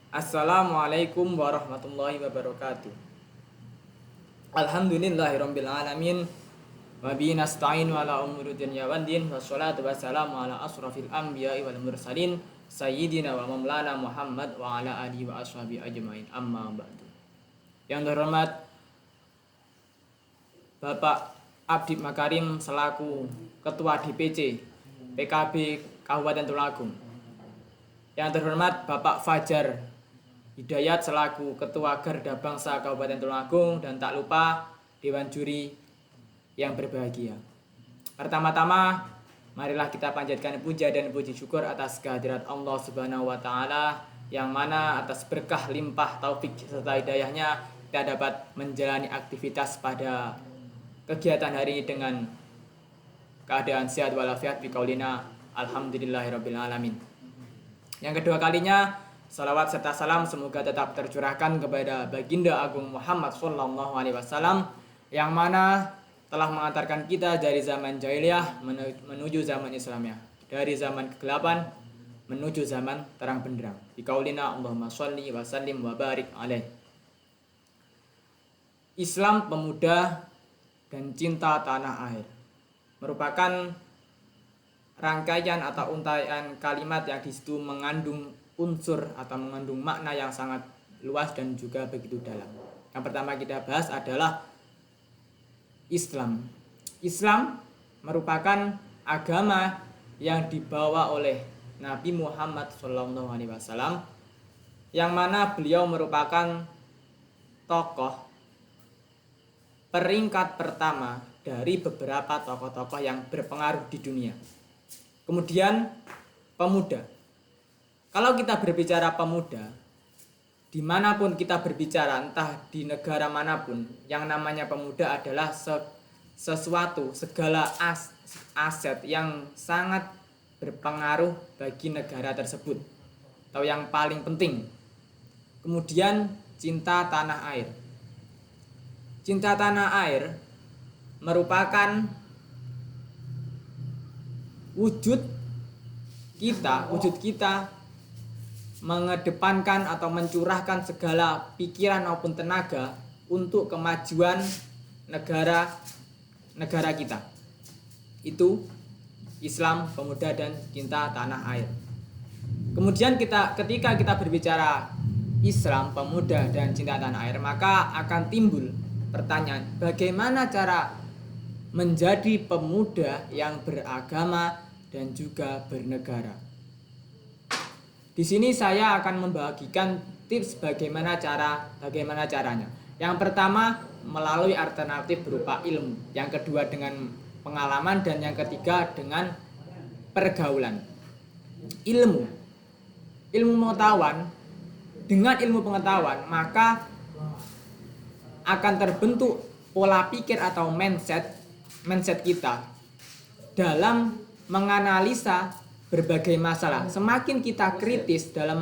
Assalamualaikum warahmatullahi wabarakatuh. Alhamdulillahirabbil alamin wa bihi nasta'in wa ala umuri dunya waddin wassalatu wassalamu ala asrofil anbiya'i wal mursalin sayyidina wa maulana Muhammad wa ala alihi wa ashabihi ajmain amma ba'du. Yang terhormat Bapak Abdi Makarim selaku Ketua DPC PKB Kabupaten Tulungagung. Yang terhormat Bapak Fajar Hidayat selaku Ketua Garda Bangsa Kabupaten Tulungagung, dan tak lupa Dewan Juri yang berbahagia. Pertama-tama, marilah kita panjatkan puja dan puji syukur atas kehadirat Allah Subhanahu wa taala, yang mana atas berkah limpah taufik serta hidayahnya kita dapat menjalani aktivitas pada kegiatan hari ini dengan keadaan sehat walafiat biqaulina alhamdulillahirabbil alamin. Yang kedua kalinya, salawat serta salam semoga tetap tercurahkan kepada Baginda Agung Muhammad sallallahu alaihi wasallam, yang mana telah mengantarkan kita dari zaman jahiliyah menuju zaman Islamiyah, dari zaman kegelapan menuju zaman terang benderang. Biqaulina Allahumma sholli wa sallim wa barik alaih. Islam, pemuda dan cinta tanah air merupakan rangkaian atau untaian kalimat yang di situ mengandung unsur atau mengandung makna yang sangat luas dan juga begitu dalam. Yang pertama kita bahas adalah Islam. Islam merupakan agama yang dibawa oleh Nabi Muhammad SAW, yang mana beliau merupakan tokoh peringkat pertama dari beberapa tokoh-tokoh yang berpengaruh di dunia. Kemudian pemuda. Kalau kita berbicara pemuda, dimanapun kita berbicara, entah di negara manapun, yang namanya pemuda adalah sesuatu, segala aset yang sangat berpengaruh bagi negara tersebut, atau yang paling penting. Kemudian cinta tanah air. Cinta tanah air merupakan wujud kita mengedepankan atau mencurahkan segala pikiran maupun tenaga untuk kemajuan negara kita. Itu Islam, pemuda dan cinta tanah air. Kemudian ketika kita berbicara Islam, pemuda dan cinta tanah air, maka akan timbul pertanyaan, bagaimana cara menjadi pemuda yang beragama dan juga bernegara. Di sini saya akan membagikan tips bagaimana caranya. Yang pertama, melalui alternatif berupa ilmu. Yang kedua dengan pengalaman, dan yang ketiga dengan pergaulan. Ilmu pengetahuan. Dengan ilmu pengetahuan, maka akan terbentuk pola pikir atau mindset kita dalam menganalisa berbagai masalah. Semakin kita kritis dalam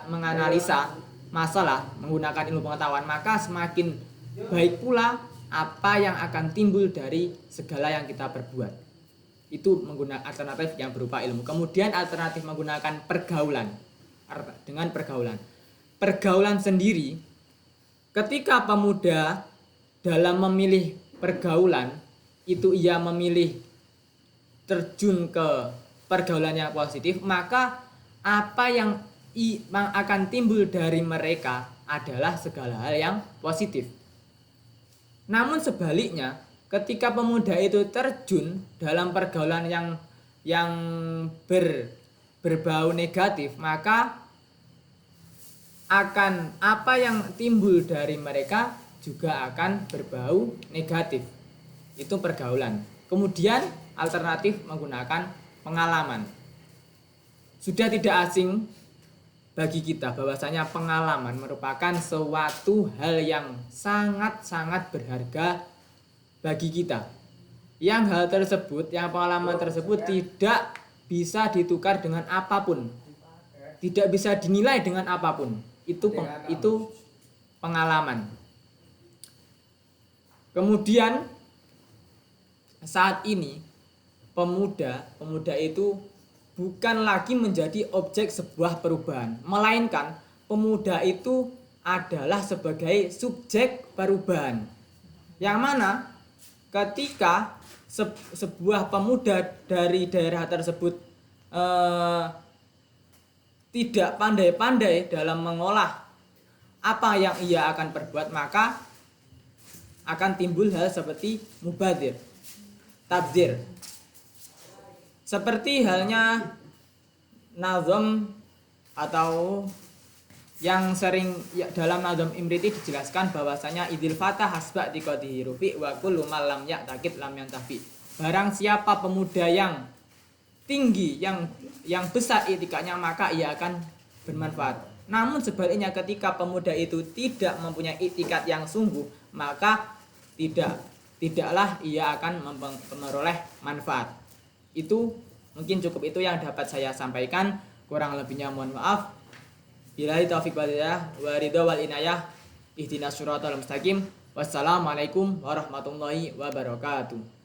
menganalisa masalah menggunakan ilmu pengetahuan, maka semakin baik pula apa yang akan timbul dari segala yang kita perbuat. Itu menggunakan alternatif yang berupa ilmu. Kemudian alternatif menggunakan pergaulan. Dengan pergaulan sendiri, ketika pemuda dalam memilih pergaulan, itu ia memilih terjun ke pergaulan yang positif, maka apa yang akan timbul dari mereka adalah segala hal yang positif. Namun sebaliknya, ketika pemuda itu terjun dalam pergaulan yang berbau negatif, maka akan apa yang timbul dari mereka juga akan berbau negatif. Itu pergaulan. Kemudian alternatif menggunakan pengalaman. Sudah tidak asing bagi kita bahwasanya pengalaman merupakan suatu hal yang sangat-sangat berharga bagi kita. Yang pengalaman tersebut tidak bisa ditukar dengan apapun. Tidak bisa dinilai dengan apapun. Itu pengalaman. Kemudian saat ini pemuda itu bukan lagi menjadi objek sebuah perubahan, melainkan pemuda itu adalah sebagai subjek perubahan. Yang mana ketika sebuah pemuda dari daerah tersebut tidak pandai-pandai dalam mengolah apa yang ia akan perbuat, maka akan timbul hal seperti mubadir, tabdzir. Seperti halnya nazam atau yang sering dalam nazam Imriti dijelaskan bahwasanya idil fatah hasba diqadihi rufi wa kullu man lam ya'taqid lam yantafi. Barang siapa pemuda yang tinggi, yang besar itikadnya, maka ia akan bermanfaat. Namun sebaliknya ketika pemuda itu tidak mempunyai itikad yang sungguh, maka tidaklah ia akan memperoleh manfaat. Itu mungkin cukup itu yang dapat saya sampaikan. Kurang lebihnya mohon maaf. Billahi taufiq wal hidayah wa ridha wal inayah. Ihdinas siratal mustaqim. Wassalamualaikum warahmatullahi wabarakatuh.